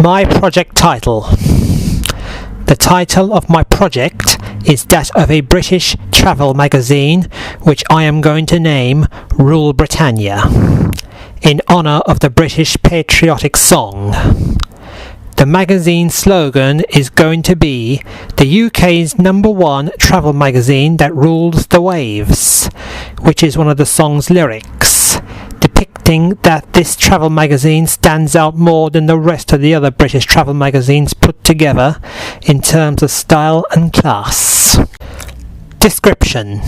My project title. The title of my project is that of a British travel magazine which I am going to name Rule Britannia, in honour of the British patriotic song. The magazine slogan is going to be the UK's #1 travel magazine that rules the waves, which is one of the song's lyrics, depicting that this travel magazine stands out more than the rest of the other British travel magazines put together in terms of style and class. Description.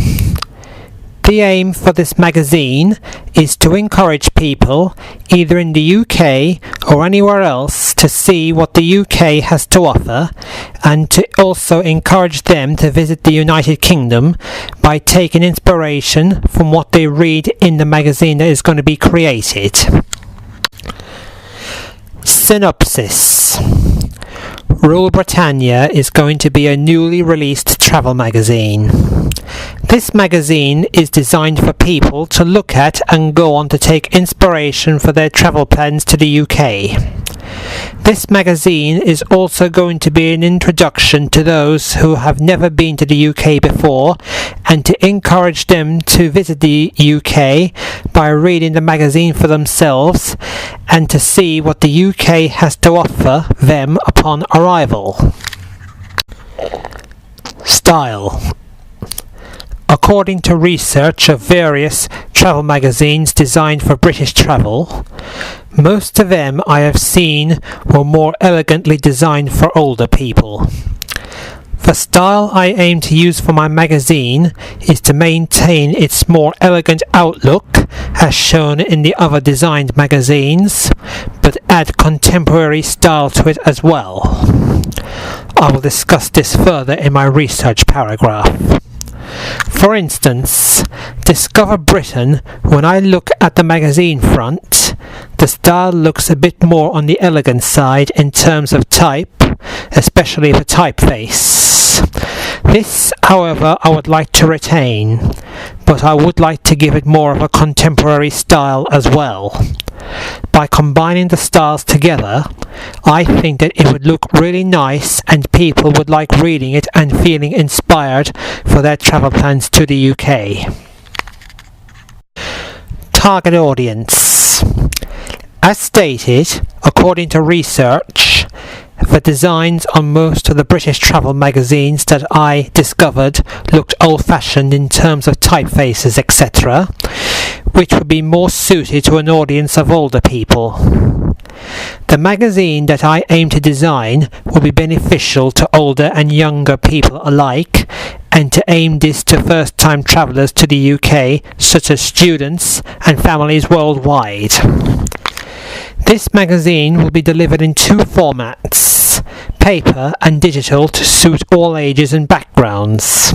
The aim for this magazine is to encourage people, either in the UK or anywhere else, to see what the UK has to offer, and to also encourage them to visit the United Kingdom by taking inspiration from what they read in the magazine that is going to be created. Synopsis. Rule Britannia is going to be a newly released travel magazine. This magazine is designed for people to look at and go on to take inspiration for their travel plans to the UK. This magazine is also going to be an introduction to those who have never been to the UK before, and to encourage them to visit the UK by reading the magazine for themselves and to see what the UK has to offer them upon arrival. Style. According to research of various travel magazines designed for British travel, most of them I have seen were more elegantly designed for older people. The style I aim to use for my magazine is to maintain its more elegant outlook as shown in the other designed magazines, but add contemporary style to it as well. I will discuss this further in my research paragraph. For instance, Discover Britain, when I look at the magazine front, the style looks a bit more on the elegant side in terms of type, especially the typeface. This, however, I would like to retain, but I would like to give it more of a contemporary style as well. By combining the styles together, I think that it would look really nice and people would like reading it and feeling inspired for their travel plans to the UK. Target audience. As stated, according to research, the designs on most of the British travel magazines that I discovered looked old-fashioned in terms of typefaces, etc., which would be more suited to an audience of older people. The magazine that I aim to design will be beneficial to older and younger people alike, and to aim this to first-time travellers to the UK, such as students and families worldwide. This magazine will be delivered in 2 formats, paper and digital, to suit all ages and backgrounds.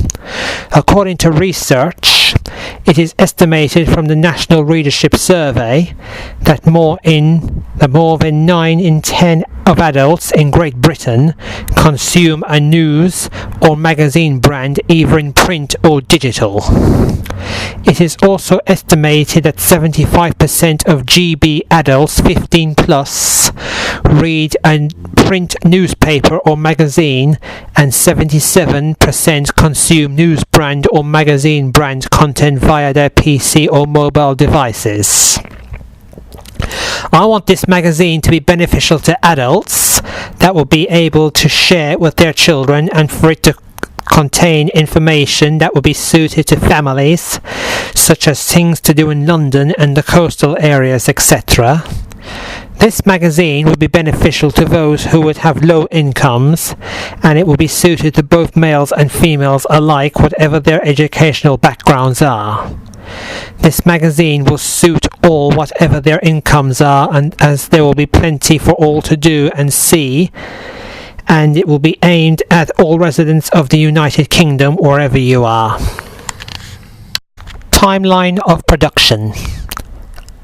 According to research, it is estimated from the National Readership Survey that more than 9 in 10 of adults in Great Britain consume a news or magazine brand either in print or digital. It is also estimated that 75% of GB adults 15 plus read a print newspaper or magazine, and 77% consume news brand or magazine brand content via their PC or mobile devices. I want this magazine to be beneficial to adults that will be able to share it with their children, and for it to contain information that will be suited to families, such as things to do in London and the coastal areas, etc. This magazine will be beneficial to those who would have low incomes, and it will be suited to both males and females alike, whatever their educational backgrounds are. This magazine will suit all, whatever their incomes are, and as there will be plenty for all to do and see, and it will be aimed at all residents of the United Kingdom, wherever you are. Timeline of production.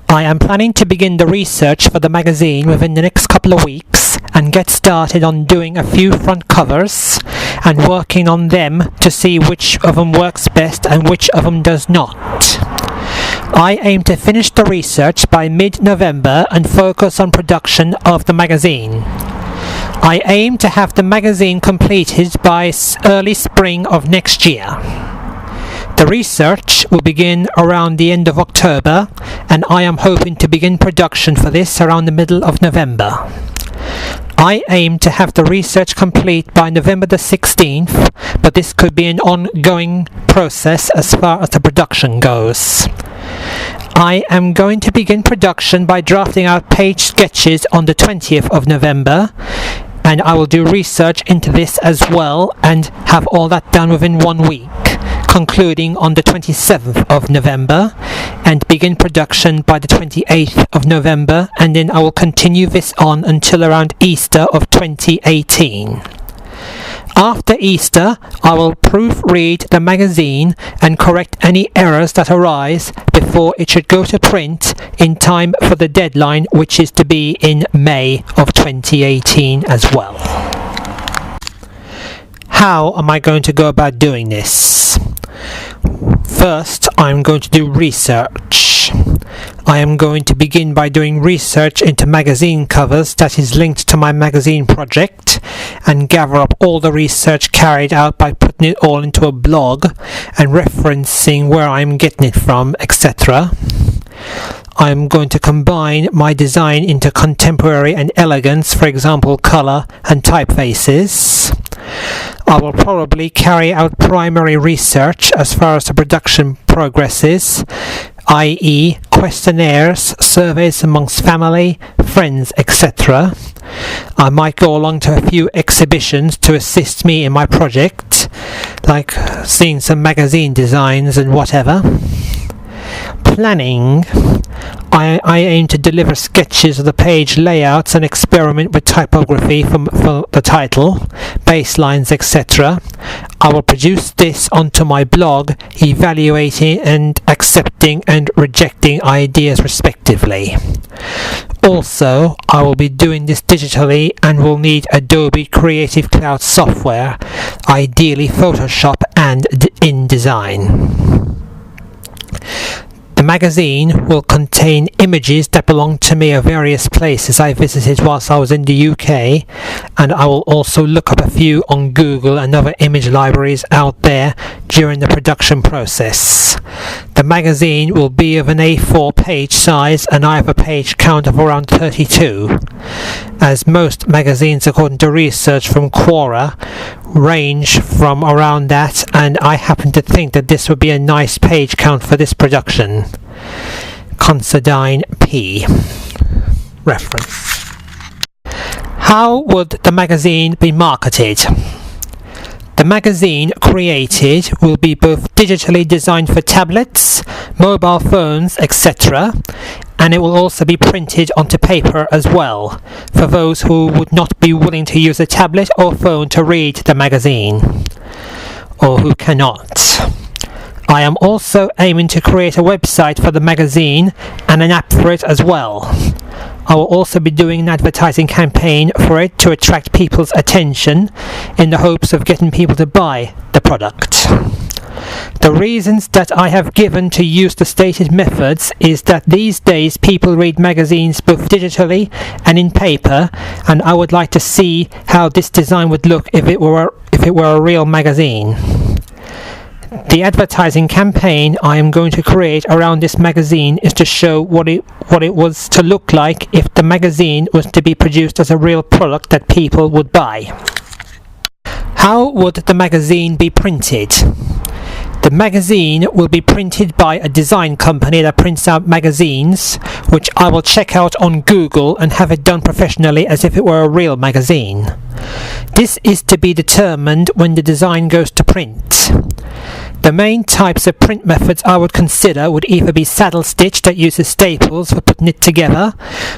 I am planning to begin the research for the magazine within the next couple of weeks and get started on doing a few front covers and working on them to see which of them works best and which of them does not. I aim to finish the research by mid-November and focus on production of the magazine. I aim to have the magazine completed by early spring of next year. The research will begin around the end of October, and I am hoping to begin production for this around the middle of November. I aim to have the research complete by November the 16th, but this could be an ongoing process as far as the production goes. I am going to begin production by drafting out page sketches on the 20th of November, and I will do research into this as well and have all that done within 1 week, concluding on the 27th of November, and begin production by the 28th of November, and then I will continue this on until around Easter of 2018. After Easter, I will proofread the magazine and correct any errors that arise before it should go to print in time for the deadline, which is to be in May of 2018 as well. How am I going to go about doing this? First, I'm going to do research. I am going to begin by doing research into magazine covers that is linked to my magazine project, and gather up all the research carried out by putting it all into a blog and referencing where I'm getting it from, etc. I'm going to combine my design into contemporary and elegance, for example colour and typefaces. I will probably carry out primary research as far as the production progresses, i.e. questionnaires, surveys amongst family, friends, etc. I might go along to a few exhibitions to assist me in my project, like seeing some magazine designs and whatever. Planning. I aim to deliver sketches of the page layouts and experiment with typography for the title, baselines, etc. I will produce this onto my blog, evaluating and accepting and rejecting ideas respectively. Also, I will be doing this digitally and will need Adobe Creative Cloud software, ideally Photoshop and InDesign. The magazine will contain images that belong to me of various places I visited whilst I was in the UK, and I will also look up a few on Google and other image libraries out there during the production process. The magazine will be of an A4 page size, and I have a page count of around 32, as most magazines, according to research from Quora, range from around that, and I happen to think that this would be a nice page count for this production. Considine P. Reference. How would the magazine be marketed? The magazine created will be both digitally designed for tablets, mobile phones, etc., and it will also be printed onto paper as well, for those who would not be willing to use a tablet or phone to read the magazine, or who cannot. I am also aiming to create a website for the magazine and an app for it as well. I will also be doing an advertising campaign for it to attract people's attention in the hopes of getting people to buy the product. The reasons that I have given to use the stated methods is that these days people read magazines both digitally and in paper, and I would like to see how this design would look if it were a real magazine. The advertising campaign I am going to create around this magazine is to show what it was to look like if the magazine was to be produced as a real product that people would buy. How would the magazine be printed? The magazine will be printed by a design company that prints out magazines, which I will check out on Google and have it done professionally as if it were a real magazine. This is to be determined when the design goes to print. The main types of print methods I would consider would either be saddle stitch that uses staples for putting it together,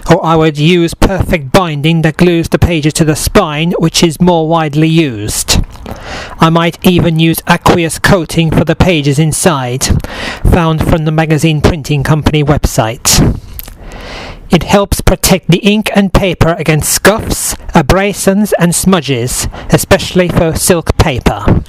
or I would use perfect binding that glues the pages to the spine, which is more widely used. I might even use aqueous coating for the pages inside, found from the magazine printing company website. It helps protect the ink and paper against scuffs, abrasions and smudges, especially for silk paper.